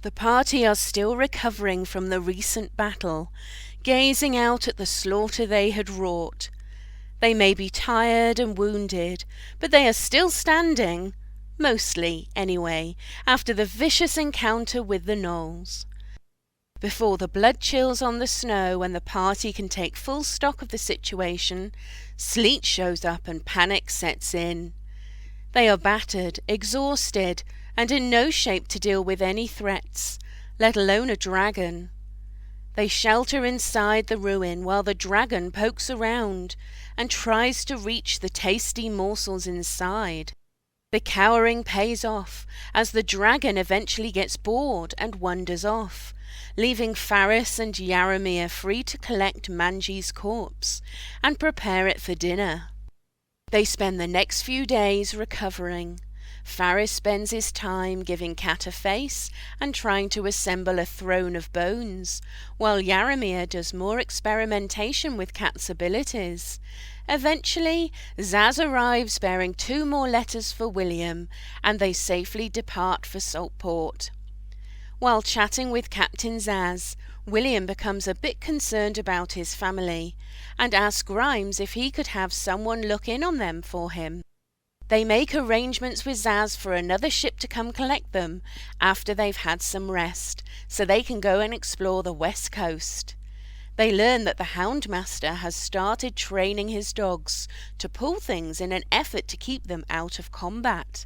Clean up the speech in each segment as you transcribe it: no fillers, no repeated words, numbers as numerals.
The party are still recovering from the recent battle, gazing out at the slaughter they had wrought. They may be tired and wounded, but they are still standing, mostly anyway, after the vicious encounter with the gnolls. Before the blood chills on the snow and the party can take full stock of the situation, sleet shows up and panic sets in. They are battered, exhausted, and in no shape to deal with any threats, let alone a dragon. They shelter inside the ruin while the dragon pokes around and tries to reach the tasty morsels inside. The cowering pays off as the dragon eventually gets bored and wanders off, leaving Faris and Yaramir free to collect Manji's corpse and prepare it for dinner. They spend the next few days recovering. Faris spends his time giving Cat a face and trying to assemble a throne of bones, while Yaramir does more experimentation with Cat's abilities. Eventually, Zaz arrives bearing 2 more letters for William, and they safely depart for Saltport. While chatting with Captain Zaz, William becomes a bit concerned about his family, and asks Grimes if he could have someone look in on them for him. They make arrangements with Zaz for another ship to come collect them after they've had some rest, so they can go and explore the west coast. They learn that the Houndmaster has started training his dogs to pull things in an effort to keep them out of combat.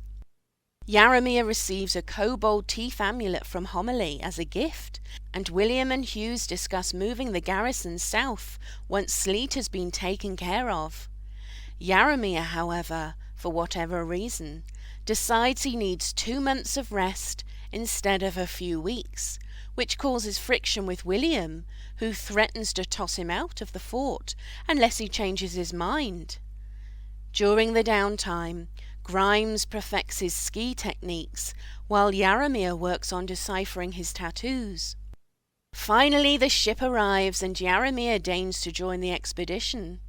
Yaramir receives a kobold teeth amulet from Homily as a gift, and William and Hughes discuss moving the garrison south once Sleet has been taken care of. Yaramir, however, for whatever reason, decides he needs 2 months of rest instead of a few weeks, which causes friction with William, who threatens to toss him out of the fort unless he changes his mind. During the downtime, Grimes perfects his ski techniques, while Yaramir works on deciphering his tattoos. Finally, the ship arrives and Yaramir deigns to join the expedition.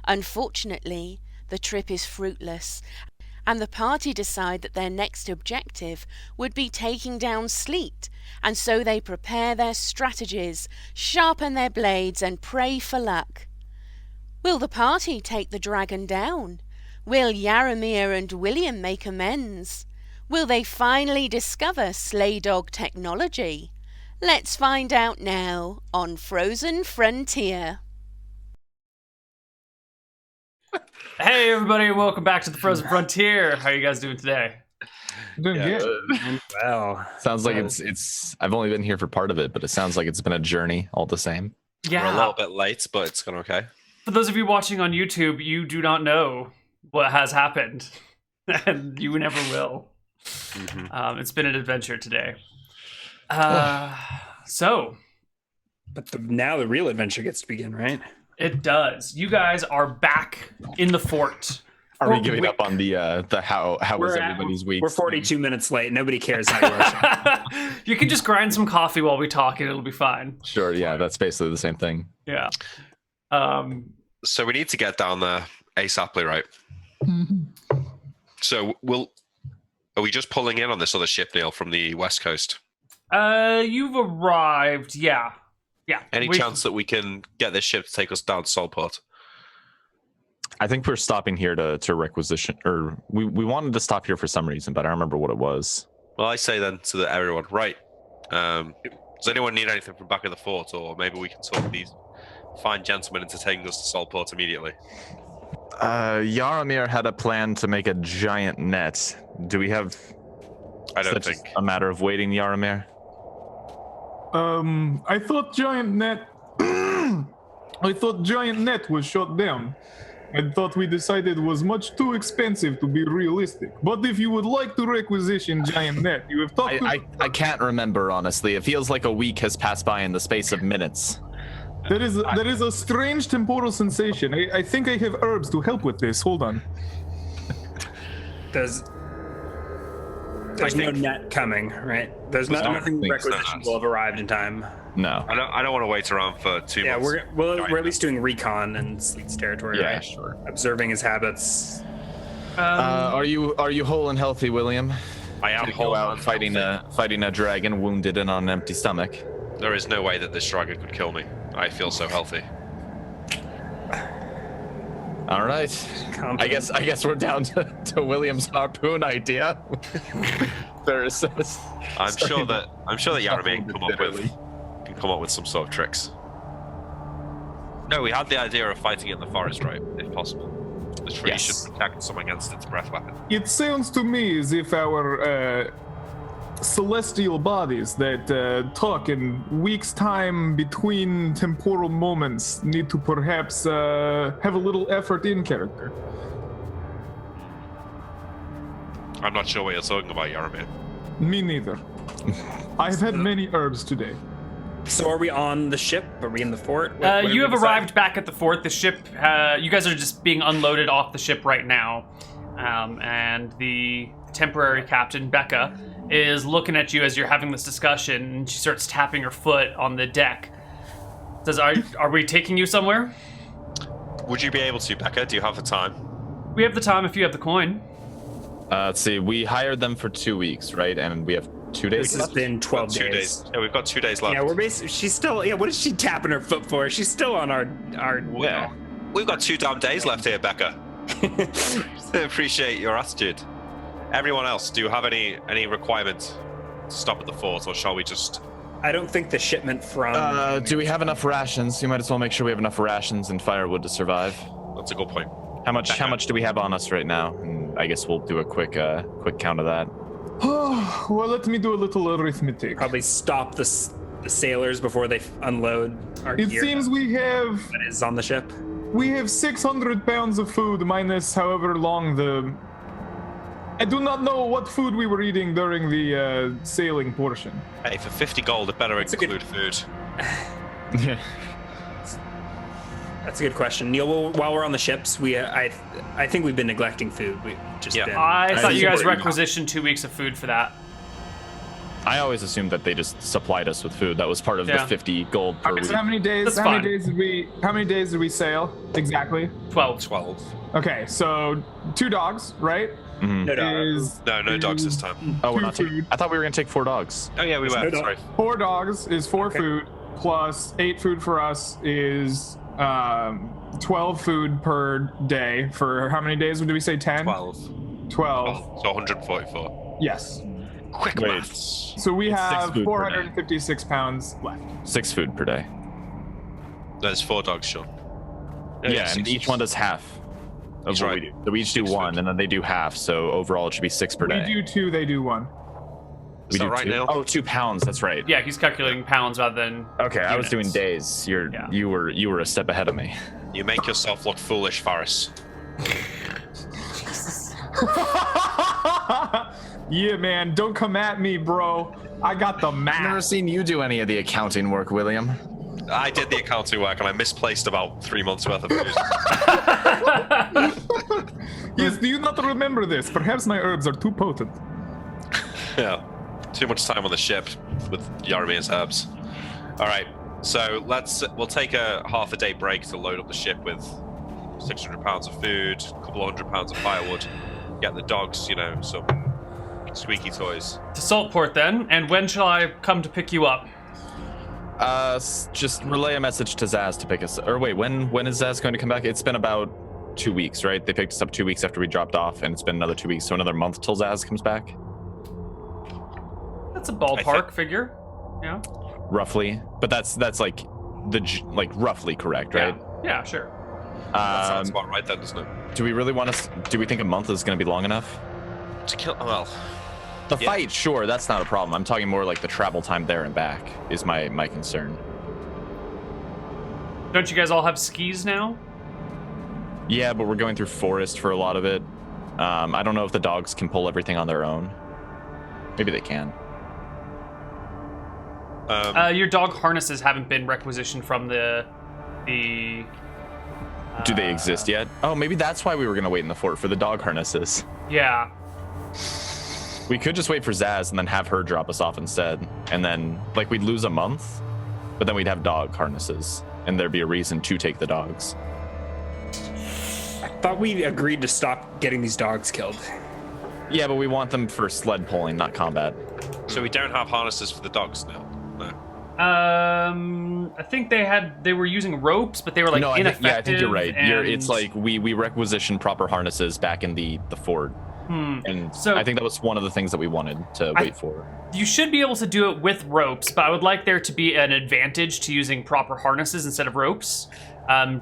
Unfortunately, the trip is fruitless, and the party decide that their next objective would be taking down Sleet, and so they prepare their strategies, sharpen their blades, and pray for luck. Will the party take the dragon down? Will Yaramir and William make amends? Will they finally discover sleigh dog technology? Let's find out now on Frozen Frontier. Hey everybody, welcome back to the Frozen Frontier. How are you guys doing today? Doing good. Wow. Sounds like it's I've only been here for part of it, but it sounds like it's been a journey all the same. Yeah. We're a little bit late, but it's gone okay. For those of you watching on YouTube, you do not know what has happened, and you never will. Mm-hmm. It's been an adventure today. So, But now the real adventure gets to begin, right? it does. You guys are back in the fort. Are we giving up on the how was everybody's week? We're 42 minutes late. Nobody cares how you are. You can just grind some coffee while we talk, and it'll be fine. Sure, yeah, that's basically the same thing. Yeah. So we need to get down there ASAPly, right? So are we just pulling in on this other ship, Neal, from the west coast? You've arrived. Yeah. Any chance that we can get this ship to take us down to Solport? I think we're stopping here to requisition, or we wanted to stop here for some reason, but I don't remember what it was. Well, I say then to everyone, right? Does anyone need anything from back of the fort, or maybe we can talk these fine gentlemen into taking us to Solport immediately? Yaramir had a plan to make a giant net. Do we have? I don't such think a matter of waiting, Yaramir. I thought giant net. I thought giant net was shot down. I thought we decided it was much too expensive to be realistic. But if you would like to requisition giant net, you have talked to... I can't remember, honestly. It feels like a week has passed by in the space of minutes. There is a strange temporal sensation. I think I have herbs to help with this. Hold on. There's no net coming, right? There's nothing requisition will have arrived in time. No. I don't want to wait around for 2 months. Yeah, we're at least doing recon in Sleet's territory, Yeah, right? sure. Observing his habits. Are you whole and healthy, William? I am to go whole out and fighting a dragon wounded and on an empty stomach. There is no way that this dragon could kill me. I feel so healthy. All right. I guess we're down to William's harpoon idea. There's. I'm sure that Yaramir can come up with some sort of tricks. No, we had the idea of fighting it in the forest, right? If possible. The tree should protect some against its breath weapon. It sounds to me as if our celestial bodies that talk in weeks' time between temporal moments need to perhaps have a little effort in character. I'm not sure what you're talking about, Yaramir. Me neither. I've had many herbs today. So are we on the ship? Are we in the fort? You have arrived back at the fort. The ship, you guys are just being unloaded off the ship right now. And the temporary captain, Becca, is looking at you as you're having this discussion, and she starts tapping her foot on the deck. Says, are we taking you somewhere? Would you be able to, Becca? Do you have the time? We have the time if you have the coin. Let's see. We hired them for 2 weeks, right? And we have 2 days. This has been 12 2 days. Yeah, we've got 2 days left. Yeah, we're basically. She's still. Yeah, what is she tapping her foot for? She's still on our. Yeah. We've got 2 damn days left here, Becca. Appreciate your attitude. Everyone else, do you have any requirement to stop at the fort, or shall we just? I don't think the shipment from. Do we have enough rations? You might as well make sure we have enough rations and firewood to survive. That's a good point. How much do we have on us right now? And I guess we'll do a quick count of that. Well, let me do a little arithmetic. Probably stop the sailors before they unload our It gear seems we have that is on the ship. 600 pounds of food minus however long the. I do not know what food we were eating during the sailing portion. Hey, for 50 gold, it better include food. Yeah. That's a good question, Neal. While we're on the ships, I think we've been neglecting food. We just been. I thought you guys requisitioned 2 weeks of food for that. I always assumed that they just supplied us with food. That was part of the 50 gold per week. So how many days? How many days did we sail exactly? 12. Okay, so 2 dogs, right? Mm-hmm. No dogs this time. Oh, we're not food. taking. I thought we were gonna take 4 dogs. Oh yeah, we were. Sorry. 4 dogs is 4 food plus 8 food for us is 12 food per day. For how many days? Did we say 10? 12. So 144. Yes. Quick maths. So we have 456 456 pounds left. 6 food per day. There's 4 dogs, Sean. Yeah, and each one does half of what we do. So we each do 1, and then they do half. So overall, it should be 6 per day. We do 2, they do 1. Is that right, Neal? Oh, 2 pounds. That's right. Yeah, he's calculating pounds rather than. Okay, I was doing units. days. You were a step ahead of me. You make yourself look foolish, Faris. Yeah, man, don't come at me, bro. I got the math. I've never seen you do any of the accounting work, William. I did the accounting work, and I misplaced about 3 months worth of food. Yes, do you not remember this? Perhaps my herbs are too potent. Yeah. Too much time on the ship with Yaramir's herbs. All right, so we'll take a half a day break to load up the ship with 600 pounds of food, a couple of 100 pounds of firewood, get the dogs, some squeaky toys. To Saltport then, and when shall I come to pick you up? Just relay a message to Zaz to pick us. Or wait, when is Zaz going to come back? It's been about 2 weeks, right? They picked us up 2 weeks after we dropped off, and it's been another 2 weeks, so another month till Zaz comes back. That's a ballpark figure. Yeah. Roughly, but that's like roughly correct, right? Yeah, sure. That sounds about right then, doesn't it? Do we really do we think a month is going to be long enough? To kill, well... The fight, sure, that's not a problem. I'm talking more like the travel time there and back is my concern. Don't you guys all have skis now? Yeah, but we're going through forest for a lot of it. I don't know if the dogs can pull everything on their own. Maybe they can. Your dog harnesses haven't been requisitioned from the. Do they exist yet? Oh, maybe that's why we were gonna wait in the fort for the dog harnesses. Yeah. We could just wait for Zaz and then have her drop us off instead, and then we'd lose a month, but then we'd have dog harnesses, and there'd be a reason to take the dogs. I thought we agreed to stop getting these dogs killed. Yeah, but we want them for sled pulling, not combat. So we don't have harnesses for the dogs now. No. I think they were using ropes, but they were like No, ineffective. I think you're right. And... It's like we requisitioned proper harnesses back in the fort. And So I think that was one of the things that we wanted to wait for. You should be able to do it with ropes, but I would like there to be an advantage to using proper harnesses instead of ropes.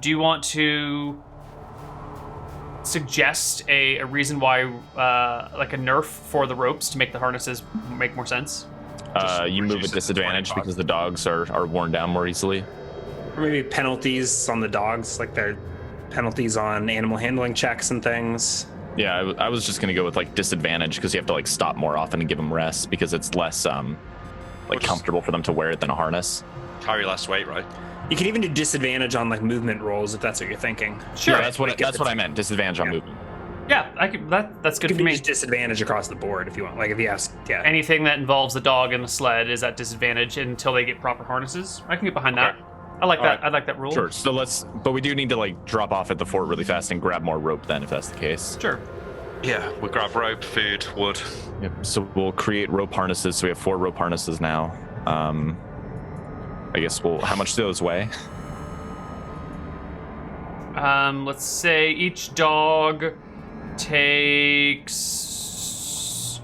Do you want to suggest a reason why, like a nerf for the ropes to make the harnesses make more sense? You move at disadvantage because the dogs are worn down more easily. Or maybe penalties on the dogs, like they're penalties on animal handling checks and things. Yeah, I was just gonna go with like disadvantage because you have to like stop more often and give them rest because it's less comfortable for them to wear it than a harness. Carry less weight, right? You can even do disadvantage on like movement rolls if that's what you're thinking. Sure, Yeah, that's what I meant. Disadvantage on movement. Yeah, I could. That's good It for can be me. just disadvantage across the board if you want. Like if you have, yeah. Anything that involves the dog and the sled is at disadvantage until they get proper harnesses. I can get behind that. I like that. Alright. I like that rule. Sure. So but we do need to like drop off at the fort really fast and grab more rope then, if that's the case. Sure. Yeah, we grab rope, food, wood. Yep. So we'll create rope harnesses. So we have 4 rope harnesses now. I guess how much do those weigh? Let's say each dog takes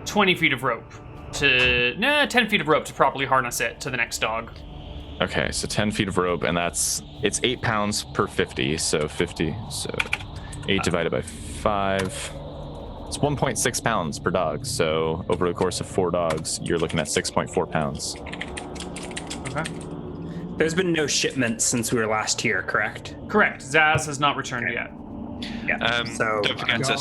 20 feet of rope 10 feet of rope to properly harness it to the next dog. Okay, so 10 feet of rope, and it's 8 pounds per 50, so 50, so 8 divided by 5. It's 1.6 pounds per dog, so over the course of 4 dogs, you're looking at 6.4 pounds. Okay. There's been no shipments since we were last here, correct? Correct. Zaz has not returned yet. Yeah. So Don't forget to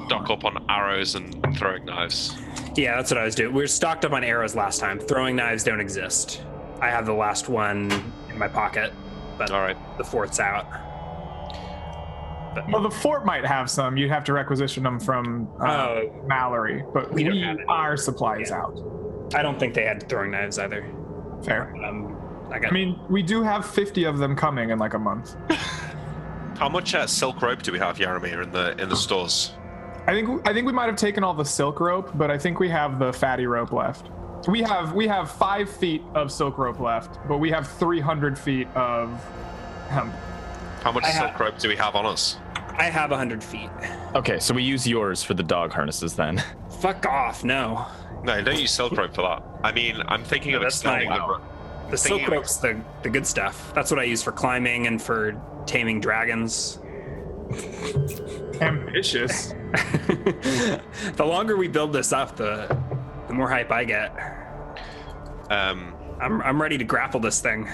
stock up on arrows and throwing knives. yeah, that's what I was doing. We were stocked up on arrows last time. Throwing knives don't exist. I have the last one in my pocket, but All right. the fort's out. Well, the fort might have some. You'd have to requisition them from Mallory, but we don't have any. our supplies out. I don't think they had throwing knives either. Fair. I I mean, we do have 50 of them coming in like a month. How much silk rope do we have, Yaramir, in the stores? I think we might have taken all the silk rope, but I think we have the fatty rope left. We have 5 feet of silk rope left, but we have 300 feet of hemp. How much silk rope do we have on us? I have 100 feet. Okay, so we use yours for the dog harnesses then. Fuck off, no. No, don't use silk rope for that. I mean, I'm thinking of that's extending not- the rope. The silk rope's the good stuff. That's what I use for climbing and for taming dragons. Ambitious. The longer we build this up, the more hype I get. I'm ready to grapple this thing.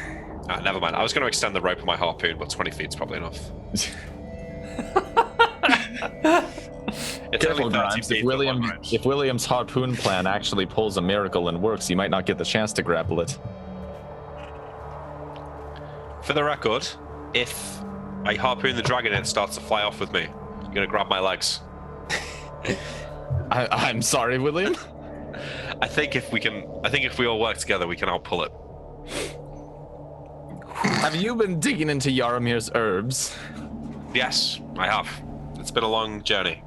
Never mind. I was going to extend the rope of my harpoon, but 20 feet's probably enough. It's Careful, only 30 Grimes. feet for long range. If William's harpoon plan actually pulls a miracle and works, you might not get the chance to grapple it. For the record, if I harpoon the dragon and it starts to fly off with me, you're going to grab my legs. I'm sorry, William. I think if we all work together, we can outpull it. Have you been digging into Yaramir's herbs? Yes, I have. It's been a long journey.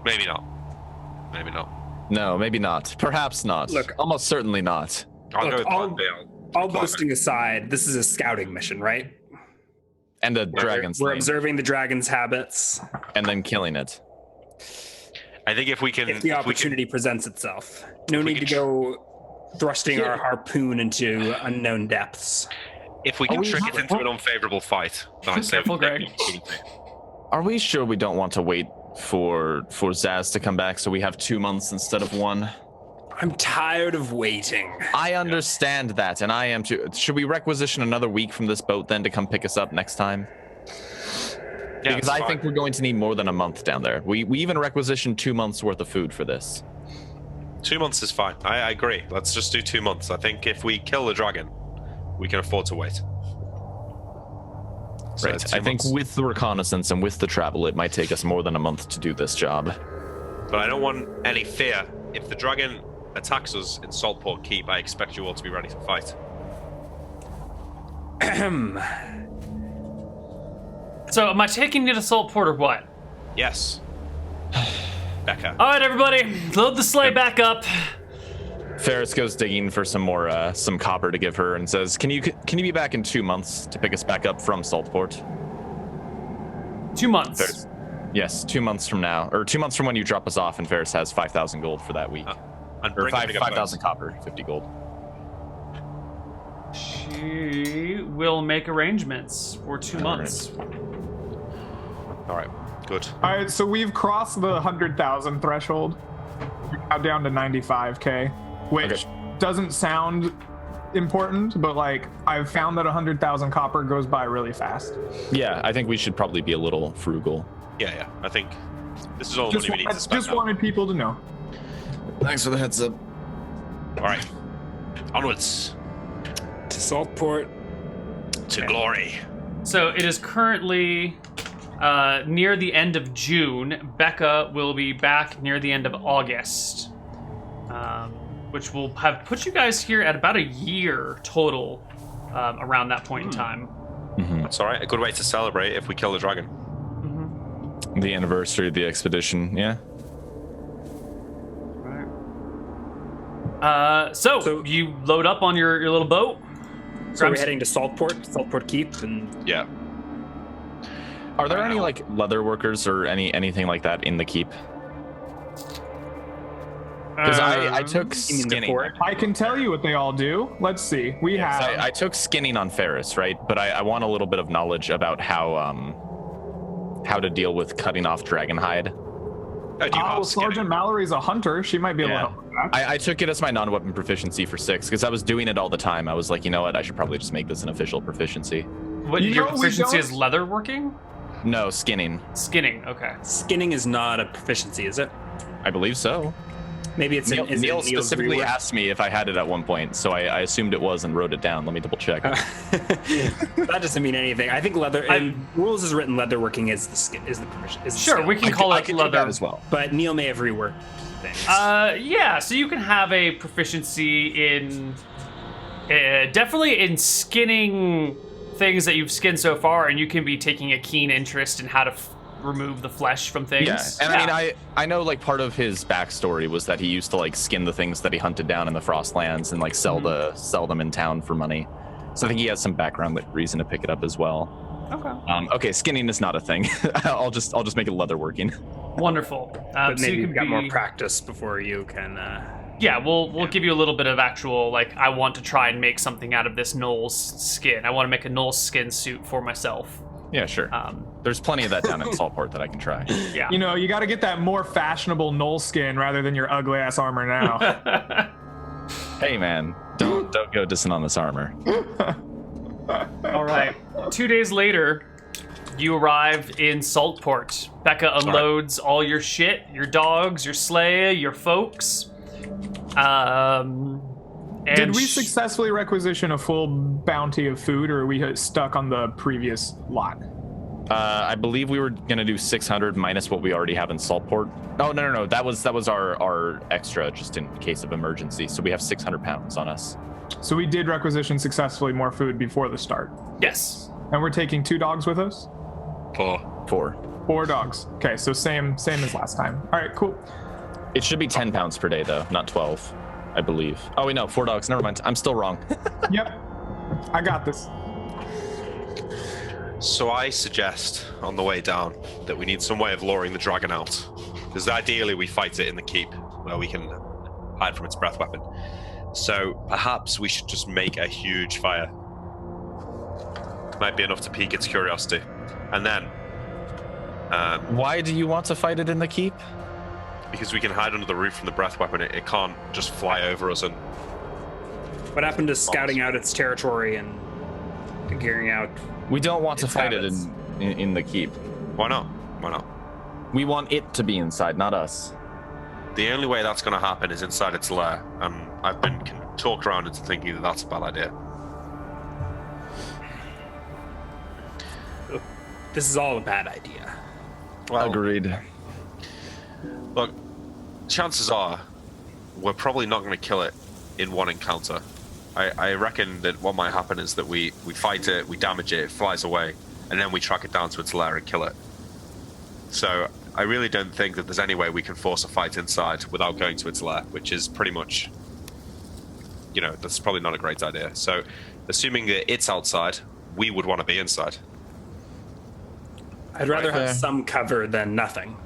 Maybe not. Maybe not. No, maybe not. Perhaps not. Look, almost certainly not. I'll go Look, with Plan B. all boasting aside, this is a scouting mission, right? And the dragon's We're name. observing the dragon's habits. And then killing it. I think if we can, If the opportunity presents itself. No need to go thrusting our harpoon into unknown depths. if we can trick it into an unfavorable fight, then I'd say Careful, Greg. Are we sure we don't want to wait for Zaz to come back so we have 2 months instead of 1? I'm tired of waiting. I understand that, and I am too. Should we requisition another week from this boat then to come pick us up next time? Yeah, Because I think we're going to need more than a month down there. We even requisitioned 2 months worth of food for this. 2 months is fine. I agree. Let's just do 2 months. I think if we kill the dragon, we can afford to wait. So Right. it's 2 I think months. with the reconnaissance and with the travel, it might take us more than a month to do this job. But I don't want any fear. If the dragon attacks us in Saltport Keep, I expect you all to be ready to fight. So am I taking you to Saltport or what? Yes. Becca. All right, everybody, load the sleigh back up. Ferris goes digging for some more, some copper to give her and says, "Can you be back in 2 months to pick us back up from Saltport?" 2 months. Ferris, yes, 2 months from now, or 2 months from when you drop us off, and Ferris has 5,000 gold for that week, And or bring a bigger 5,000 copper, 50 gold. She will make arrangements for 2 months. All right. Good. All right, so we've crossed the 100,000 threshold. We're now down to 95k, which doesn't sound important, but like I've found that 100,000 copper goes by really fast. Yeah, I think we should probably be a little frugal. Yeah. I think this is all the money we need to spend. Just wanted people to know. Thanks for the heads up. All right. Onwards To Saltport. to glory. So it is currently near the end of June. Becca will be back near the end of August, which will have put you guys here at about a year total around that point in time. That's all right. A good way to celebrate if we kill the dragon. The anniversary of the expedition, yeah. So you load up on your little boat. So we're heading to Saltport Keep, and Yeah. Are there any like leather workers or anything like that in the keep? Because I took you mean the skinning. fort? I can tell you what they all do. Let's see. We have. I took skinning on Ferris, right? But I want a little bit of knowledge about how to deal with cutting off dragon hide. Oh, do you have Sergeant skinning? Mallory's a hunter. She might be able to help with that. I took it as my non-weapon proficiency for 6 because I was doing it all the time. I was like, you know what? I should probably just make this an official proficiency. What You your know, we proficiency don't- is leather working? No, skinning. Skinning, okay. Skinning is not a proficiency, is it? I believe so. Maybe it's Neal, is it Neal Neal's specifically rework? asked me if I had it at one point, so I assumed it was and wrote it down. Let me double check. That doesn't mean anything. I think leather. In rules is written leatherworking is the proficiency. Sure, we can call I it could do leather. that as well. But Neal may have reworked things. Yeah, so you can have a proficiency in definitely in skinning things that you've skinned so far, and you can be taking a keen interest in how to remove the flesh from things. Yeah, and I mean, I know like part of his backstory was that he used to like skin the things that he hunted down in the Frostlands and like sell them in town for money. So I think he has some background reason to pick it up as well. Okay. Okay, skinning is not a thing. I'll just make it leatherworking. Wonderful. but so maybe you you've can got more be- practice before you can. Yeah, we'll give you a little bit of actual, like, I want to try and make something out of this Gnoll's skin. I want to make a Gnoll's skin suit for myself. Yeah, sure. There's plenty of that down in Saltport that I can try. Yeah. You know, you got to get that more fashionable Knoll skin rather than your ugly ass armor now. Hey man, don't go dissing on this armor. All right. 2 days later, you arrive in Saltport. Becca unloads all your shit, your dogs, your sleigh, your folks. And Did we successfully requisition a full bounty of food, or are we stuck on the previous lot? I believe we were gonna do 600 minus what we already have in Saltport. Oh no, that was our extra just in case of emergency. So we have 600 pounds on us. So we did requisition successfully more food before the start. Yes. And we're taking 2 dogs with us? 4. 4 dogs. Okay, so same as last time. All right, cool. It should be 10 pounds per day though, not 12, I believe. Oh wait, no, 4 dogs. Never mind. I'm still wrong. Yep, I got this. So I suggest on the way down that we need some way of luring the dragon out. Because ideally we fight it in the keep where we can hide from its breath weapon. So perhaps we should just make a huge fire. Might be enough to pique its curiosity. And then, Why do you want to fight it in the keep? because we can hide under the roof from the breath weapon, it can't just fly over us and... What happened to scouting out its territory and figuring out? We don't want to Its fight habits. it in the keep. Why not? Why not? We want it to be inside, not us. The only way that's going to happen is inside its lair, and I've been talked around into thinking that that's a bad idea. This is all a bad idea. Well, Agreed. look, chances are we're probably not going to kill it in one encounter. I reckon that what might happen is that we fight it, we damage it, it flies away, and then we track it down to its lair and kill it. So I really don't think that there's any way we can force a fight inside without going to its lair, which is pretty much, that's probably not a great idea. So, assuming that it's outside, we would want to be inside. I'd rather have some cover than nothing.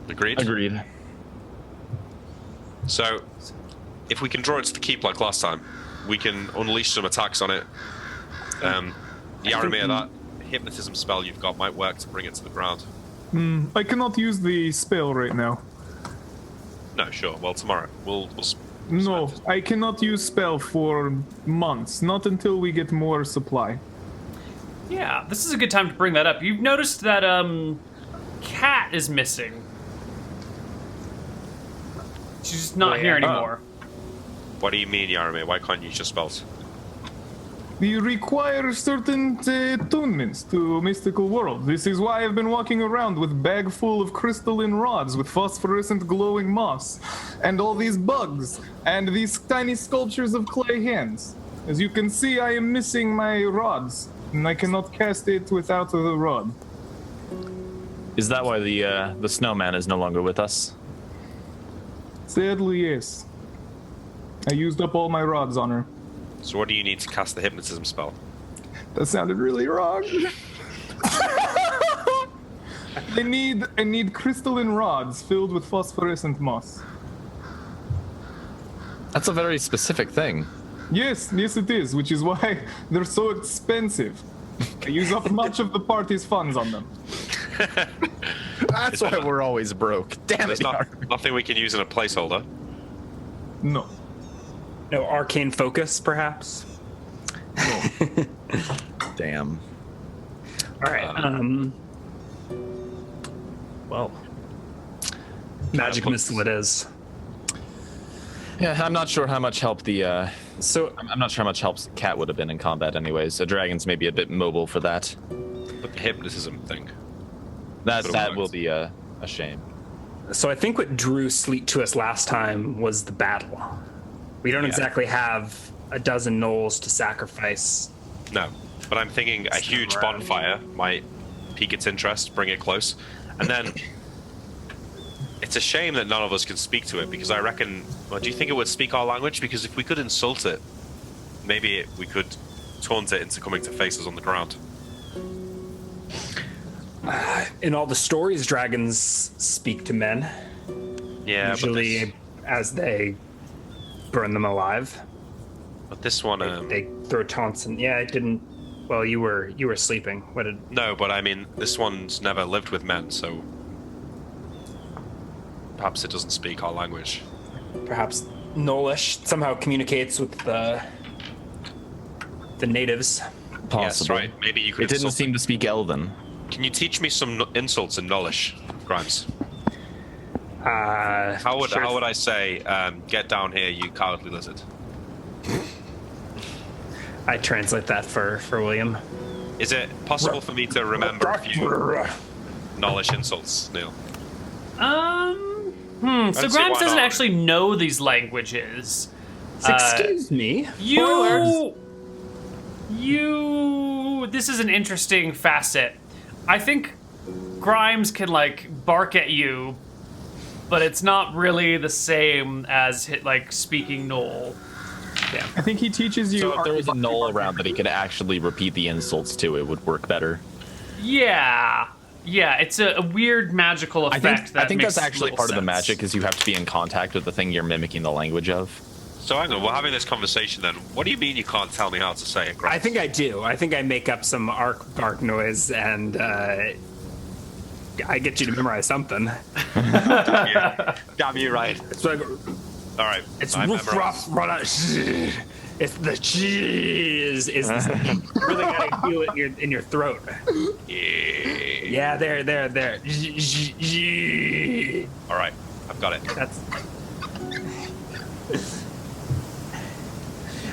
Agreed? Agreed. So, if we can draw it to the keep like last time, we can unleash some attacks on it. Yaramir, that hypnotism spell you've got might work to bring it to the ground. I cannot use the spell right now. No, sure. Well, tomorrow. We'll No, I cannot use spell for months. Not until we get more supply. Yeah, this is a good time to bring that up. You've noticed that Cat is missing. She's just not here anymore. What do you mean, Yaramir? Why can't you use your spells? We require certain attunements to mystical world. This is why I've been walking around with bag full of crystalline rods with phosphorescent glowing moss, and all these bugs, and these tiny sculptures of clay hands. As you can see, I am missing my rods, and I cannot cast it without the rod. Is that why the snowman is no longer with us? Sadly, yes. I used up all my rods on her. So what do you need to cast the hypnotism spell? That sounded really wrong. I need crystalline rods filled with phosphorescent moss. That's a very specific thing. Yes, it is, which is why they're so expensive. I use up much of the party's funds on them. That's why we're always broke. Damn There's it. nothing we can use in a placeholder. No. No arcane focus, perhaps? Damn. All right. Well, magic missile it is. Yeah, I'm not sure how much help the. So I'm not sure how much help Cat would have been in combat, anyways. A dragon's maybe a bit mobile for that. But the hypnotism thing. That will be a shame. So I think what drew Sleet to us last time was the battle. We don't exactly have a dozen gnolls to sacrifice. No, but I'm thinking a huge bonfire might pique its interest, bring it close, and then it's a shame that none of us can speak to it, because I reckon. Well, do you think it would speak our language? Because if we could insult it, maybe we could taunt it into coming to face us on the ground. In all the stories, dragons speak to men. Yeah, usually as they burn them alive. But this one, they throw taunts and it didn't. Well, you were sleeping. What did? No, but I mean, this one's never lived with men, so perhaps it doesn't speak our language. Perhaps Gnollish somehow communicates with the natives. Possible. Yes, right. Maybe you could. It didn't seem to speak Elven. Can you teach me some insults in Gnollish, Grimes? How would I say, get down here, you cowardly lizard? I translate that for William. Is it possible for me to remember a few Gnollish insults, Neal? So Grimes doesn't actually know these languages. Excuse me. This is an interesting facet. I think Grimes can bark at you, but it's not really the same as speaking Gnoll. Yeah. I think he teaches you. So if there was a Gnoll around that he could actually repeat the insults to, it would work better. Yeah, it's a weird magical effect. I think that's actually part of the magic, is you have to be in contact with the thing you're mimicking the language of. So hang on, we're having this conversation then. What do you mean you can't tell me how to say it, Grimes? I think I do. I think I make up some bark noise and I get you to memorize something. Damn you right. It's like, all right. It's woof ruff run. It's the cheese. Is really gotta feel it in your throat. Yeah, there. All right, I've got it. That's.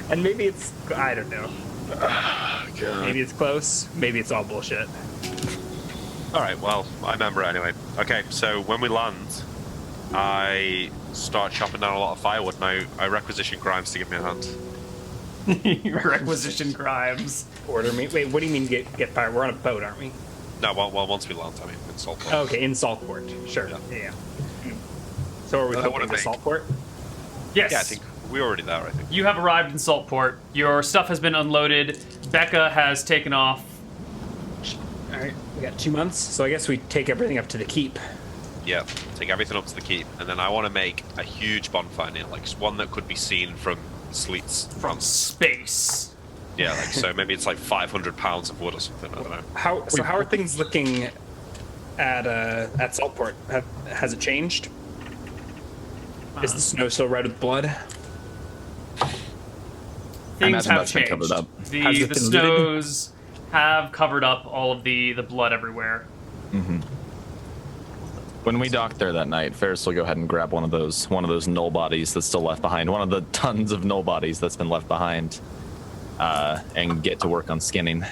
And maybe it's, I don't know. Oh, God. Maybe it's close. Maybe it's all bullshit. All right, well, I remember it anyway. Okay, so when we land, I start chopping down a lot of firewood, and I requisition Grimes to give me a hand. Requisition Grimes. Order me. Wait, what do you mean get fired? We're on a boat, aren't we? No, well, once we land, I mean, in Saltport. Okay, in Saltport. Sure. Yeah. So are we I going wanna to make- Saltport? Yes. Yeah, I think we're already there, I think. You have arrived in Saltport. Your stuff has been unloaded. Becca has taken off. All right. We got 2 months, so I guess we take everything up to the keep. Yeah, take everything up to the keep, and then I want to make a huge bonfire near, like one that could be seen from Sleet's From space. Yeah, like so maybe it's like 500 pounds of wood or something. I don't know. How are things looking at Saltport? Has it changed? Is the snow still red with blood? Things imagine have that's been changed. covered up. Has The it been looted? snows have covered up all of the blood everywhere. When we dock there that night, Ferris will go ahead and grab one of those null bodies that's still left behind, one of the tons of null bodies that's been left behind, and get to work on skinning.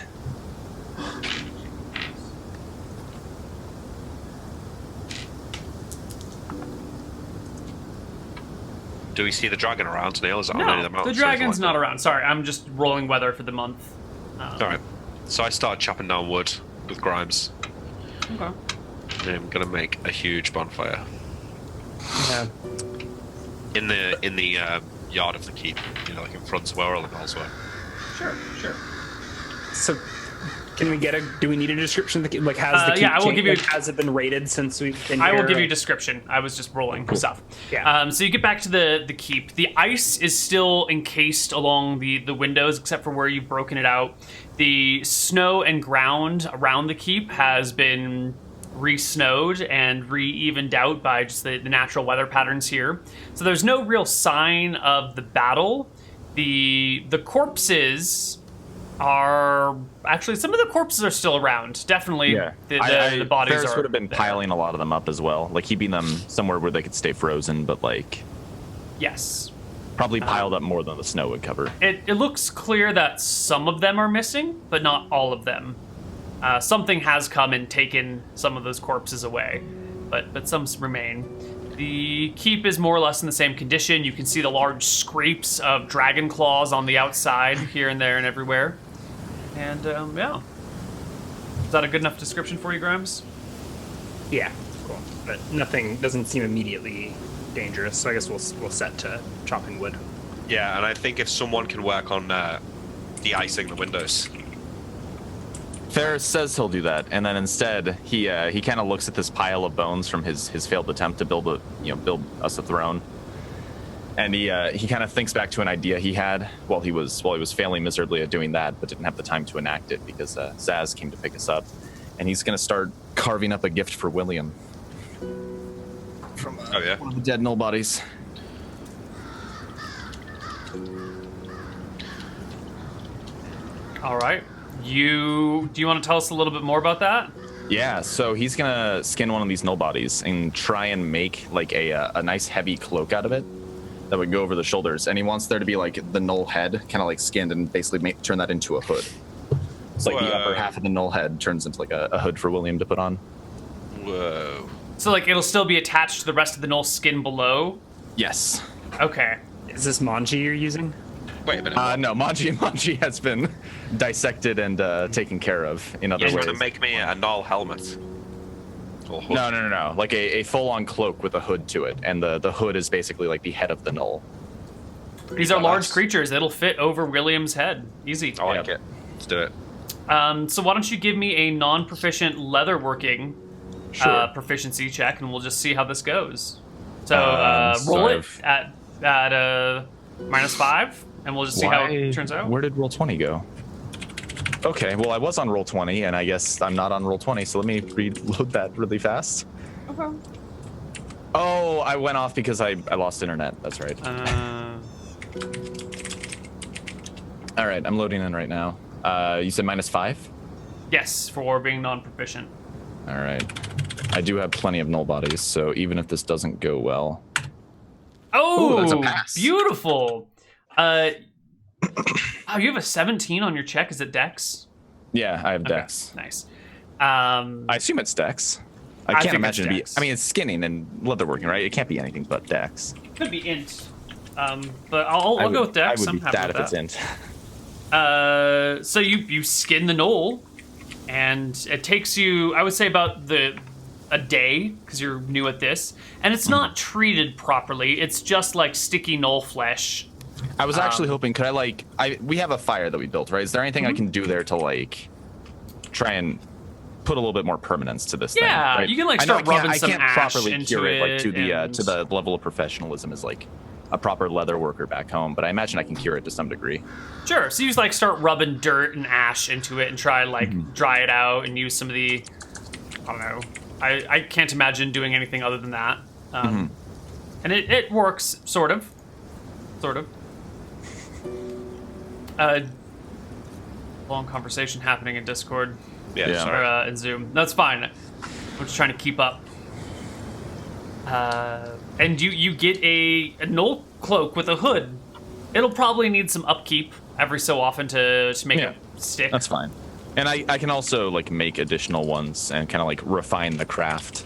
Do we see the dragon around, Neal? Is that on any of the No, the mountains? dragon's not around. Sorry, I'm just rolling weather for the month. All right. So I start chopping down wood with Grimes. Okay. And I'm gonna make a huge bonfire Yeah. in the yard of the keep. You know, like in front of where all the bells were. Sure. So, can we get a? Do we need a description of the keep? Like, has the keep yeah, I will changed? give you- Like, has it been raided since we've been I here? will give you a description. I was just rolling stuff. Yeah. So you get back to the keep. The ice is still encased along the windows, except for where you've broken it out. The snow and ground around the keep has been re-snowed and re-evened out by just the natural weather patterns here. So there's no real sign of the battle. The corpses are actually, some of the corpses are still around. Definitely, the bodies Ferris are. would have been there. piling a lot of them up as well, like keeping them somewhere where they could stay frozen, but like Yes. probably piled up more than the snow would cover. It looks clear that some of them are missing, but not all of them. Something has come and taken some of those corpses away, but some remain. The keep is more or less in the same condition. You can see the large scrapes of dragon claws on the outside here and there and everywhere. And yeah. Is that a good enough description for you, Grimes? Yeah. Cool. But nothing doesn't seem immediately dangerous. So I guess we'll set to chopping wood. Yeah, and I think if someone can work on de-icing the windows. Ferris says he'll do that, and then instead he kind of looks at this pile of bones from his failed attempt to build us a throne, and he kind of thinks back to an idea he had while he was failing miserably at doing that, but didn't have the time to enact it because Zaz came to pick us up, and he's gonna start carving up a gift for William from one of the dead null bodies. All right. Do you want to tell us a little bit more about that? Yeah, so he's gonna skin one of these null bodies and try and make like a nice heavy cloak out of it that would go over the shoulders, and he wants there to be like the null head kind of like skinned and basically turn that into a hood. It's like the upper half of the null head turns into like a hood for William to put on. Whoa. So like it'll still be attached to the rest of the null skin below? Yes. Okay. Is this Manji you're using? Wait a minute. No, Manji has been dissected and taken care of in other You're ways. going to make me a null helmet. Or hood. No. Like a full-on cloak with a hood to it, and the hood is basically like the head of the null. These are large badass. creatures. It'll fit over William's head. Easy. I like it. Let's do it. So why don't you give me a non-proficient leatherworking proficiency check, and we'll just see how this goes. So roll it at -5, and we'll just see how it turns out. Where did roll 20 go? Okay, well I was on roll 20, and I guess I'm not on roll 20, so let me reload that really fast. Okay. Oh, I went off because I lost internet. That's right. All right, I'm loading in right now. You said -5? Yes, for being non-proficient. All right. I do have plenty of null bodies, so even if this doesn't go well. Oh, Ooh, that's a pass. beautiful. You have a 17 on your check. Is it Dex? Yeah, I have Okay, Dex. nice. I assume it's Dex. I can't think imagine it's it be. Dex. I mean, it's skinning and leatherworking, right? It can't be anything but Dex. Could be int. But I'll go with Dex. I would I'm be happy sad with if it's that. int. So you skin the knoll. and it takes you, I would say, about a day, because you're new at this, and it's not treated properly. It's just like sticky knoll flesh. I was actually hoping, could we have a fire that we built, right? Is there anything I can do there to like try and put a little bit more permanence to this thing? Yeah, right? you can like I know start rubbing some I can't ash properly into cure it like and- to the level of professionalism as like a proper leather worker back home, but I imagine I can cure it to some degree. Sure. So you just like start rubbing dirt and ash into it and try to like dry it out and use some of the, I don't know. I can't imagine doing anything other than that. And it works, sort of. Long conversation happening in Discord Yeah, Yeah. sorry. or in Zoom. That's fine. I'm just trying to keep up. And you get a knoll cloak with a hood. It'll probably need some upkeep every so often to make Yeah. it stick. That's fine. And I can also like make additional ones and kind of like refine the craft.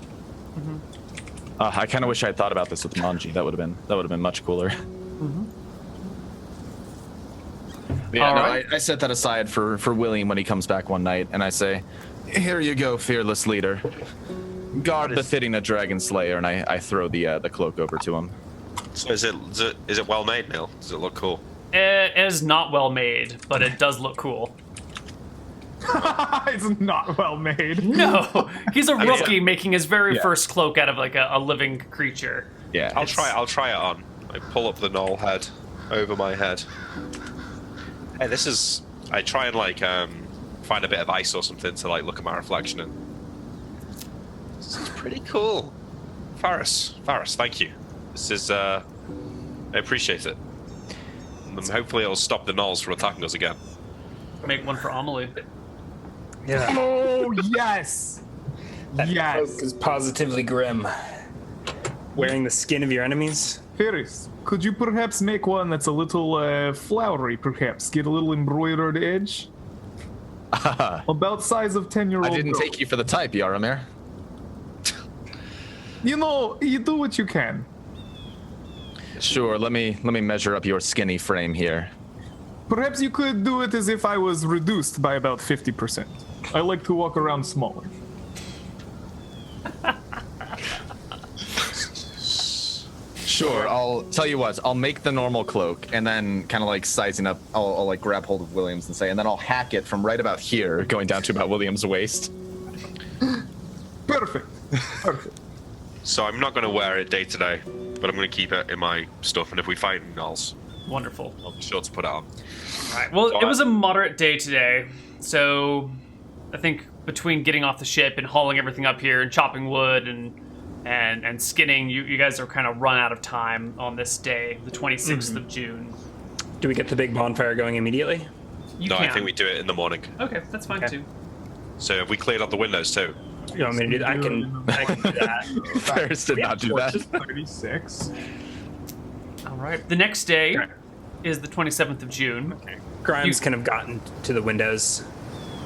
I kind of wish I had thought about this with Manji. That would have been much cooler. Yeah, All no, right. I set that aside for William when he comes back one night, and I say, "Here you go, fearless leader. Guard befitting a dragon slayer," and I throw the cloak over to him. So is it well made, Neal? Does it look cool? It is not well made, but it does look cool. It's not well made. No, he's a rookie making his very Yeah. first cloak out of like a living creature. Yeah, I'll try it on. I pull up the knoll head over my head. Hey, I try and like find a bit of ice or something to like look at my reflection in. This is pretty cool. Faris, thank you. This is I appreciate it. And hopefully it'll stop the gnolls from attacking us again. Make one for Amelie. Yeah. Oh yes, That yes. cloak is positively grim. Wearing the skin of your enemies. Ferris, could you perhaps make one that's a little flowery? Perhaps get a little embroidered edge. About size of 10-year-old. I didn't take you for the type, Yaramir. You know, you do what you can. Sure, let me measure up your skinny frame here. Perhaps you could do it as if I was reduced by about 50%. I like to walk around smaller. Sure, I'll tell you what, I'll make the normal cloak and then kind of like sizing up, I'll like grab hold of Williams and say, and then I'll hack it from right about here, going down to about Williams' waist. Perfect. Perfect. So I'm not going to wear it day to day, but I'm going to keep it in my stuff. And if we fight gnolls, Wonderful. I'll be sure to put it on. All right. Well, So it was a moderate day today, so I think between getting off the ship and hauling everything up here and chopping wood and skinning, you guys are kind of run out of time on this day, the 26th of June. Do we get the big bonfire going immediately? You No, can. I think we do it in the morning. Okay, that's fine Okay. too. So have we cleared up the windows too? You want me to do that? I can do that. Ferris did not do that. 36. All right. The next day is the 27th of June. Grimes You- can have gotten to the windows.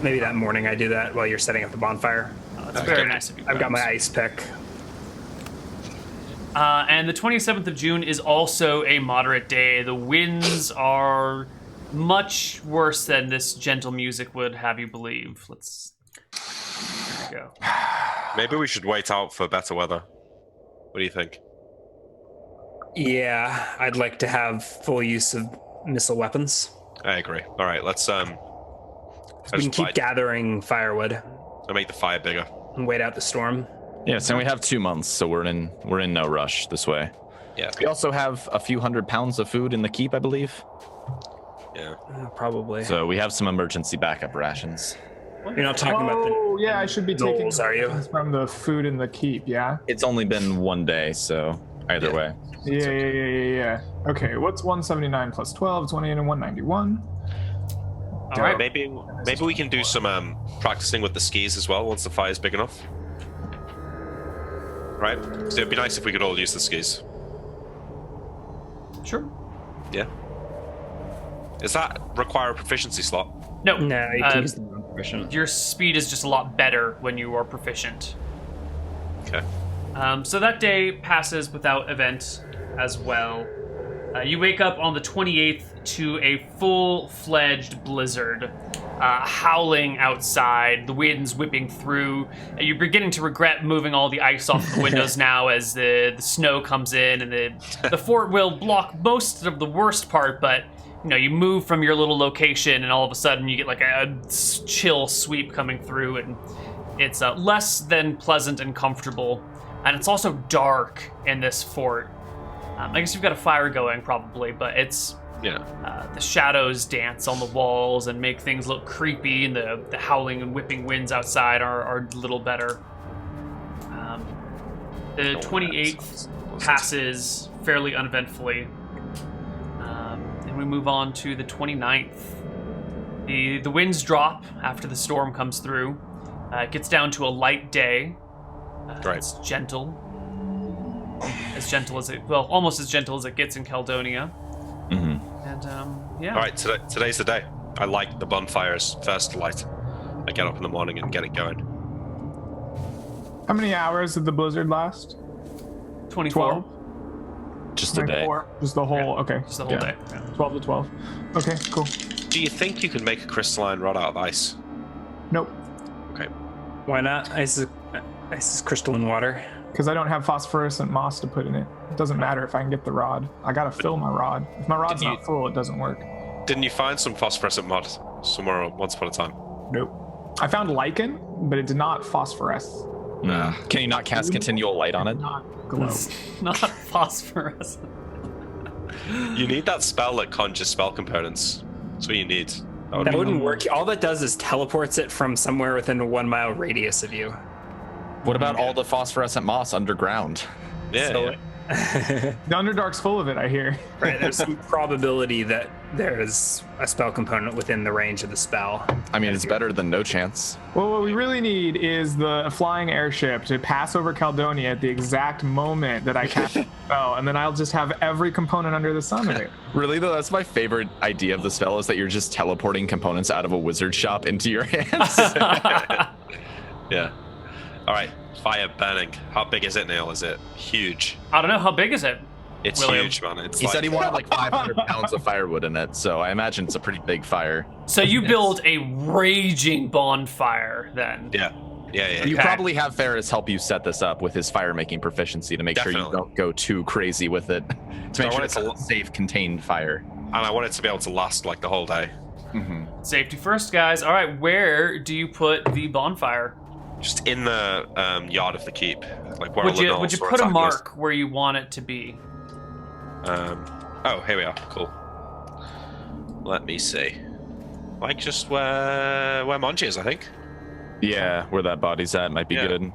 Maybe that morning I do that while you're setting up the bonfire. That's very nice of you. I've got my Grimes. ice pick. And the 27th of June is also a moderate day. The winds are much worse than this gentle music would have you believe. There we go. Maybe we should wait out for better weather. What do you think? Yeah, I'd like to have full use of missile weapons. I agree. All right, let's We can keep gathering firewood I'll make the fire bigger. and wait out the storm. Yes, and we have 2 months, so we're in no rush this way. Yeah. We also have a few hundred pounds of food in the keep, I believe. Yeah. Probably. So we have some emergency backup rations. You're not talking about the Oh, yeah, I should be taking Knolls, are you? rations from the food in the keep, yeah? It's only been 1 day, so either Yeah. way. Yeah. Okay, what's 179 plus 12? 28 and 191. All right. Maybe we can do some practicing with the skis as well once the fire's big enough. Right? So it'd be nice if we could all use the skis. Sure. Yeah. Does that require a proficiency slot? No. No, you can use the non-proficient. Your speed is just a lot better when you are proficient. Okay. So that day passes without event as well. You wake up on the 28th to a full-fledged blizzard. howling outside, the wind's whipping through. You're beginning to regret moving all the ice off the windows now as the snow comes in, and the fort will block most of the worst part, but you move from your little location and all of a sudden you get like a chill sweep coming through, and it's less than pleasant and comfortable. And it's also dark in this fort. I guess you've got a fire going probably, but it's the shadows dance on the walls and make things look creepy, and the howling and whipping winds outside are a little better. The 28th passes fairly uneventfully, and we move on to the 29th. The winds drop after the storm comes through. It gets down to a light day. Right. It's gentle. Almost as gentle as it gets in Caledonia. Mm-hmm. And yeah. All right, today's the day. I light the bonfires first light. I get up in the morning and get it going. How many hours did the blizzard last? 24. 12? Just a day. 24? Just the whole, Yeah, okay. just the whole day. Yeah. 12 to 12. Okay, cool. Do you think you can make a crystalline rod out of ice? Nope. Okay. Why not? Ice is crystalline water. Because I don't have phosphorescent moss to put in it. It doesn't matter if I can get the rod. I gotta fill my rod. If my rod's not full, it doesn't work. Didn't you find some phosphorescent mud somewhere once upon a time? Nope. I found lichen, but it did not phosphoresce. Can you not cast continual light on it? Not glow. Not phosphorescent. You need that spell that conjures spell components. That's what you need. That wouldn't work. All that does is teleports it from somewhere within a 1 mile radius of you. What about all the phosphorescent moss underground? Yeah. The Underdark's full of it, I hear. Right, there's some probability that there's a spell component within the range of the spell. I mean, it's better than no chance. Well, what we really need is the flying airship to pass over Caledonia at the exact moment that I cast the spell, and then I'll just have every component under the sun there. Really, though, that's my favorite idea of the spell, is that you're just teleporting components out of a wizard shop into your hands. Yeah. All right. Fire burning. How big is it, Neal? Is it huge? I don't know. How big is it? It's William? huge, man. It's He said he wanted like 500 pounds of firewood in it, so I imagine it's a pretty big fire. So you build a raging bonfire then? Yeah. You Okay. probably have Ferris help you set this up with his fire-making proficiency to make sure you Definitely. don't go too crazy with it. To make sure it's a safe, contained fire. And I want it to be able to last like the whole day. Safety first, guys. All right, where do you put the bonfire? Just in the yard of the keep. Like where Would all the you gnolls were put a attacking us. mark where you want it to be? Oh, here we are. Cool. Let me see. Like just where Monji is, I think. Yeah, where that body's at might be Yeah. good.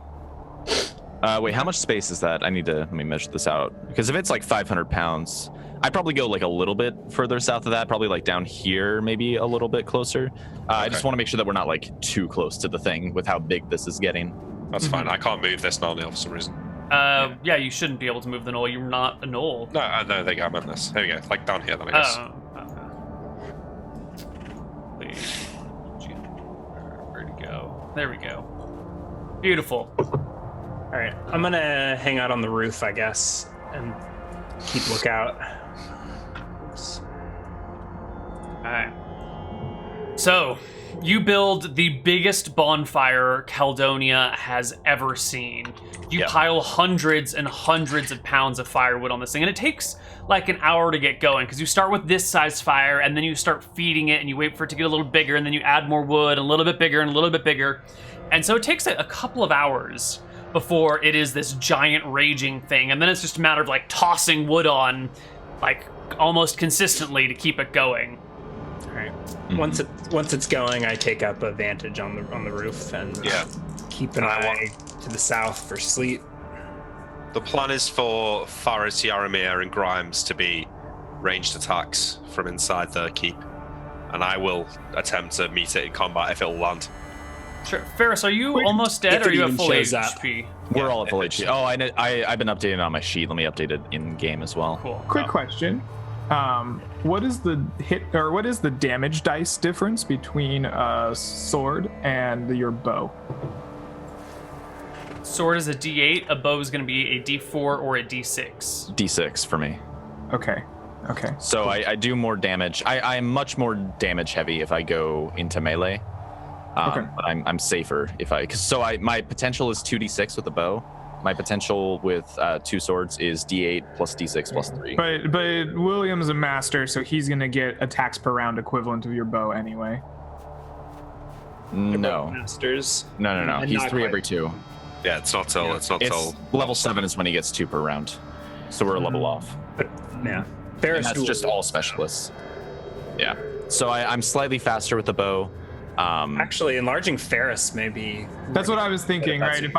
Wait, how much space is that? Let me measure this out. Because if it's like 500 pounds, I'd probably go like a little bit further south of that, probably like down here, maybe a little bit closer. I just want to make sure that we're not like too close to the thing with how big this is getting. That's fine. I can't move this now, Neal, for some reason. Yeah, you shouldn't be able to move the knoll. You're not a knoll. No, there you go. I meant this. Here we go. Like down here, then I guess. Where'd it go? There we go. Beautiful. All right, I'm gonna hang out on the roof, I guess, and keep lookout. All right. So, you build the biggest bonfire Caledonia has ever seen. You pile hundreds and hundreds of pounds of firewood on this thing, and it takes like an hour to get going because you start with this size fire, and then you start feeding it, and you wait for it to get a little bigger, and then you add more wood, a little bit bigger, and a little bit bigger. And so it takes a couple of hours before it is this giant raging thing, and then it's just a matter of like tossing wood on like almost consistently to keep it going. All right. Once it's going, I take up a vantage on the roof and keep an eye to the south for sleet. The plan is for Faris, Yaramir, and Grimes to be ranged attacks from inside the keep, and I will attempt to meet it in combat if it'll land. Sure. Ferris, are you almost dead, if or are it you at even full shows up. HP? We're all at full HP. Oh, I've been updating on my sheet. Let me update it in game as well. Cool. Quick question. What is the hit or what is the damage dice difference between a sword and your bow? Sword is a D8. A bow is going to be a D4 or a D6. D6 for me. Okay. Okay. So I do more damage. I'm much more damage heavy if I go into melee. Okay. But I'm safer if I. My potential is 2d6 with a bow. My potential with 2 swords is d8 plus d6 plus 3. But William's a master, so he's gonna get attacks per round equivalent of your bow anyway. No. Masters. No. And He's not 3 quite. every 2. Yeah, it's not till it's Level 7 is when he gets 2 per round. So we're a level off. But yeah, And Ferris that's duel. just all specialists. Yeah. So I'm slightly faster with the bow. Actually, enlarging Ferris maybe. That's what I was thinking, That's right? If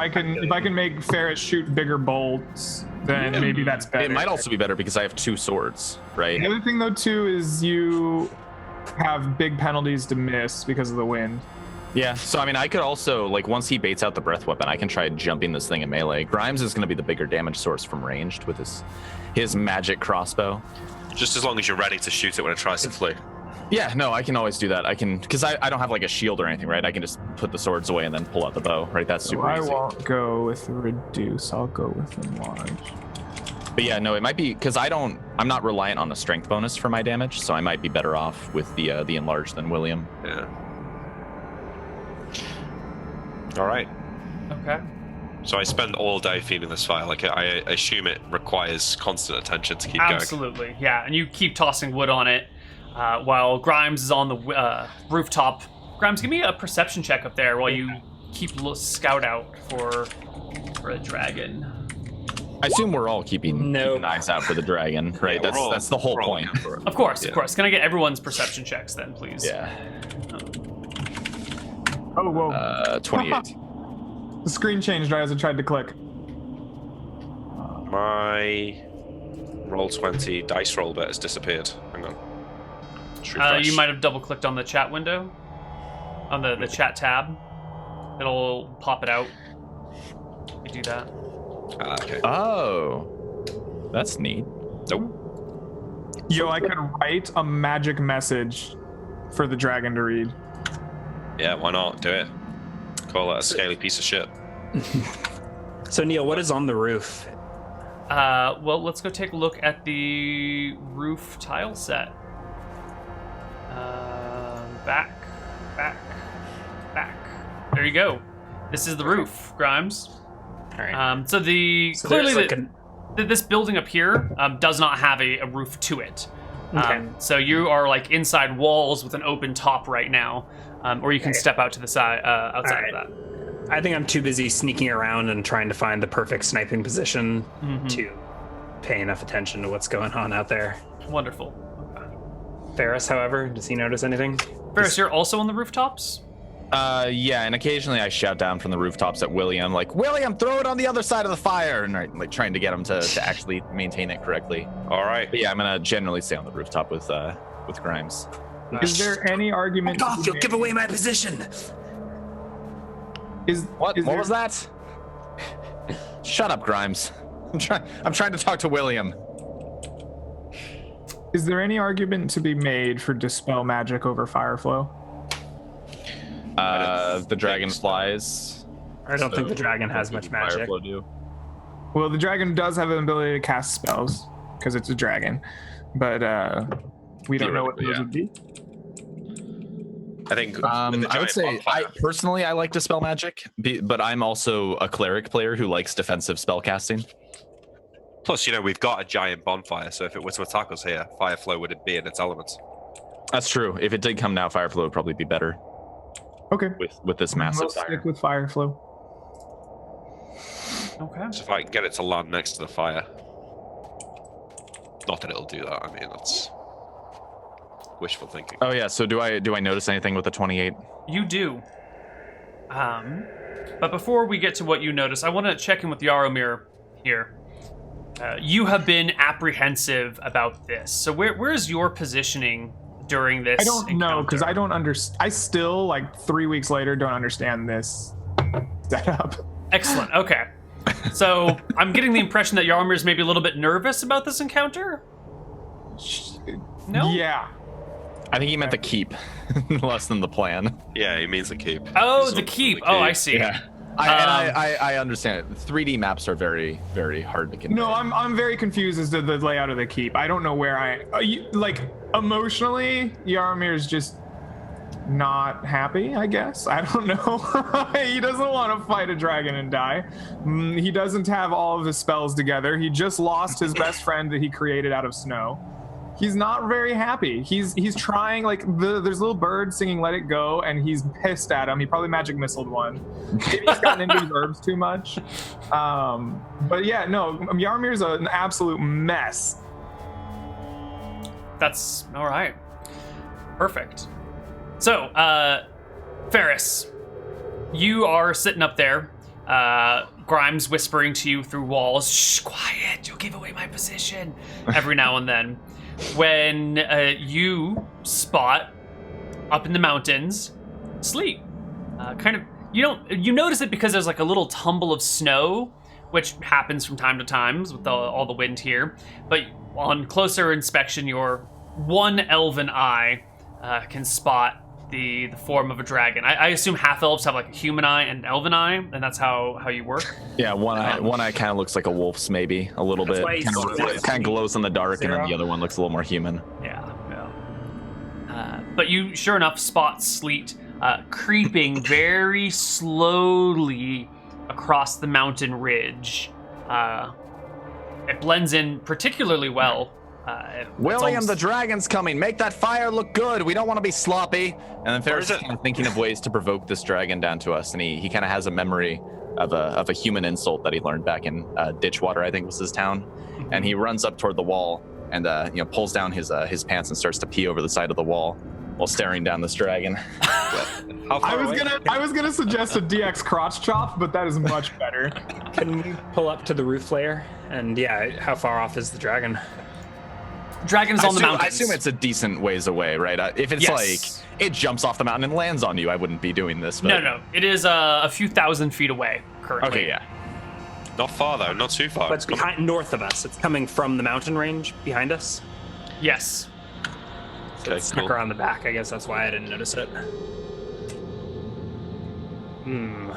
I can make Ferris shoot bigger bolts, then maybe that's better. It might also be better because I have 2 swords, right? The other thing though too is you have big penalties to miss because of the wind. Yeah. So I mean, I could also once he baits out the breath weapon, I can try jumping this thing in melee. Grimes is going to be the bigger damage source from ranged with his magic crossbow. just as long as you're ready to shoot it when it tries to flee. Yeah, no, I can always do that. I can, because I don't have a shield or anything, right? I can just put the swords away and then pull out the bow, right? That's So super I easy. won't go with reduce. I'll go with enlarge. But yeah, no, it might be because I'm not reliant on the strength bonus for my damage, so I might be better off with the enlarge than William. Yeah. All right. Okay. So I spend all day feeding this fire. I assume it requires constant attention to keep going. Absolutely, yeah. And you keep tossing wood on it while Grimes is on the rooftop. Grimes, give me a perception check up there while you keep scout out for a dragon. I assume we're all keeping eyes out for the dragon, right? Yeah, that's the whole we're all point. looking for it. Of course, Yeah. of course. Can I get everyone's perception checks then, please? Yeah. Oh, whoa. 28. The screen changed right as I tried to click. My roll 20 dice roll bit has disappeared. Hang on. Let's refresh. You might have double clicked on the chat window, on the chat tab. It'll pop it out. You do that. Okay. Oh, that's neat. Nope. Yo, I could write a magic message for the dragon to read. Yeah, why not? Do it. Call it a scaly piece of shit. So Neal, what is on the roof? Well, let's go take a look at the roof tile set. Back. There you go. This is the roof, Grimes. All right. So clearly there's like this building up here does not have a roof to it. Okay. So you are inside walls with an open top right now, or you can step out to the side, outside of that. I think I'm too busy sneaking around and trying to find the perfect sniping position to pay enough attention to what's going on out there. Wonderful. Ferris, however, does he notice anything? Ferris, you're also on the rooftops? Yeah, and occasionally I shout down from the rooftops at William, William, throw it on the other side of the fire, and trying to get him to actually maintain it correctly. All right. But yeah, I'm gonna generally stay on the rooftop with Grimes. Is there any argument? Back off! You'll give away my position. What there- was that? Shut up, Grimes. I'm trying to talk to William. Is there any argument to be made for dispel magic over fire flow? The dragon flies. I don't think the dragon has What much does magic. Fireflow do? Well, the dragon does have an ability to cast spells because it's a dragon, but we don't know what those would be. I think. with the I would giant say bonfire- personally I like dispel magic, but I'm also a cleric player who likes defensive spell casting. Plus, we've got a giant bonfire, so if it were to attack us here, fire flow would be in its elements. That's true. If it did come now, Fireflow would probably be better Okay. with this massive We'll fire. stick with fire flow. Okay. So if I can get it to land next to the fire. Not that it'll do that. I mean, that's wishful thinking. Oh yeah. So do I notice anything with the 28? You do. But before we get to what you notice, I want to check in with Yaromir here. You have been apprehensive about this. So where is your positioning during this? I don't know because encounter? I don't understand. I still 3 weeks later don't understand this setup. Excellent. Okay. So I'm getting the impression that Yaromir is maybe a little bit nervous about this encounter. No. Yeah. I think he meant the keep less than the plan. Yeah, he means the keep. Oh, He's the looking for keep. the Oh, I keep. see. Yeah. I understand it. 3D maps are very, very hard to convey. No, I'm very confused as to the layout of the keep. I don't know where like emotionally, Yaramir's just not happy, I guess. I don't know. He doesn't want to fight a dragon and die. He doesn't have all of his spells together. He just lost his best friend that he created out of snow. He's not very happy. He's trying, like, there's a little bird singing Let It Go, and he's pissed at him. He probably magic missiled one. Maybe he's gotten into his herbs too much. But yeah, no, Yaramir's an absolute mess. That's all right. Perfect. So, Ferris, you are sitting up there. Grimes whispering to you through walls, "Shh, quiet, you'll give away my position," every now and then. When you spot up in the mountains, Sleep. You notice it because there's like a little tumble of snow, which happens from time to time with all the wind here. But on closer inspection, your one elven eye can spot the form of a dragon. I assume half elves have like a human eye and an elven eye, and that's how you work. Yeah, one eye kind of looks like a wolf's, maybe a little bit. Kind of glows in the dark, and then the other one looks a little more human. Yeah. But you, sure enough, spot Sleet creeping very slowly across the mountain ridge. It blends in particularly well. William, the dragon's coming. Make that fire look good. We don't want to be sloppy. And then Ferris is kind of thinking of ways to provoke this dragon down to us, and he kind of has a memory of a human insult that he learned back in Ditchwater, I think was his town. And he runs up toward the wall and pulls down his pants and starts to pee over the side of the wall while staring down this dragon. I was gonna suggest a DX crotch chop, but that is much better. Can we pull up to the roof layer? And yeah, how far off is the dragon? Dragon's on the mountains. I assume it's a decent ways away, right? If it's like it jumps off the mountain and lands on you, I wouldn't be doing this. But... No. It is a few thousand feet away currently. Okay, yeah. Not far though, not too far. But it's north of us. It's coming from the mountain range behind us. Yes. Okay, It's snuck around the back. I guess that's why I didn't notice it. Can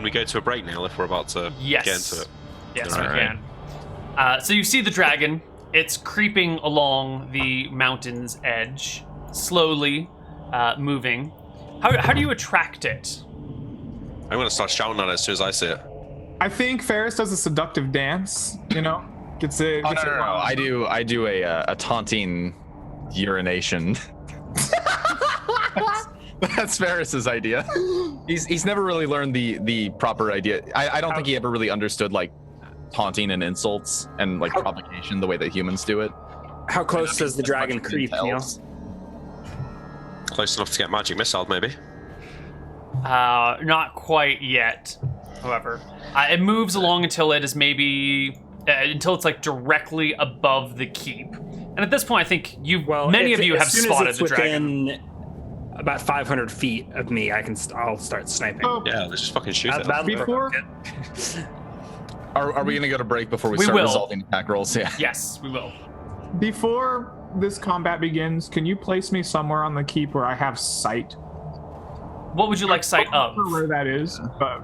we go to a break, Neal, if we're about to Yes. get into it? Yes, All we right. can. So you see the dragon. It's creeping along the mountain's edge, slowly moving. How do you attract it? I'm going to start shouting at it as soon as I see it. I think Ferris does a seductive dance, gets it. Oh, no. I do a taunting urination. That's Ferris's idea. He's never really learned the proper idea. I don't think he ever really understood like taunting and insults and like provocation the way that humans do it. How close does the dragon creep, Neal? Close enough to get magic missile, maybe. Not quite yet, however. It moves along until it is maybe until it's like directly above the keep. And at this point, I think many of you have spotted the dragon. Within about 500 feet of me, I'll start sniping. Yeah, let's just fucking shoot it. Before, Are we gonna go to break before we We start will. resolving attack rolls? Yeah. Yes, we will. before this combat begins, can you place me somewhere on the keep where I have sight? What would you like sight I of? don't know where that is, but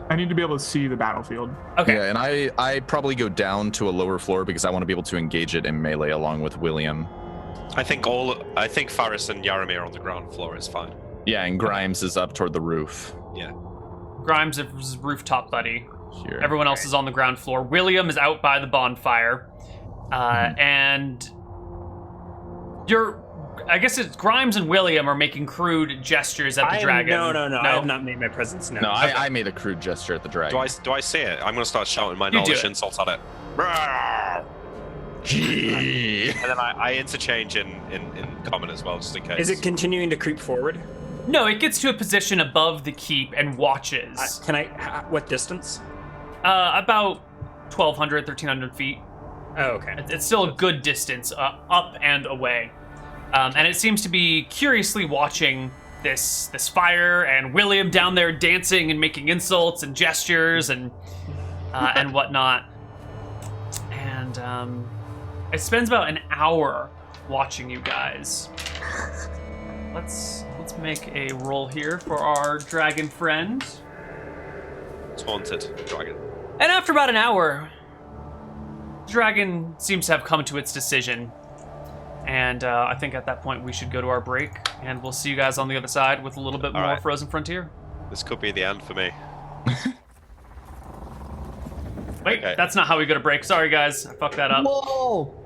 I need to be able to see the battlefield. Okay. Yeah, and I probably go down to a lower floor because I want to be able to engage it in melee along with William. I think Faris and Yaramir on the ground floor is fine. Yeah, and Grimes is up toward the roof. Yeah. Grimes is rooftop buddy. Here. Everyone else is on the ground floor. William is out by the bonfire. And I guess it's Grimes and William are making crude gestures at the dragon. No. I have not made my presence known. No, I made a crude gesture at the dragon. Do I see it? I'm going to start shouting my knowledge insults at it. And then I interchange in common as well, just in case. Is it continuing to creep forward? No, it gets to a position above the keep and watches. What distance? About 1,200, 1,300 feet. Oh, okay. It's still a good distance up and away. And it seems to be curiously watching this fire and William down there dancing and making insults and gestures and whatnot. And it spends about an hour watching you guys. Let's Let's make a roll here for our dragon friend. Taunted dragon. And after about an hour, the dragon seems to have come to its decision. And I think at that point we should go to our break, and we'll see you guys on the other side with a little bit more right. Frozen Frontier. This could be the end for me. Wait, Okay. that's not how we go to break. Sorry, guys. I fucked that up. Whoa!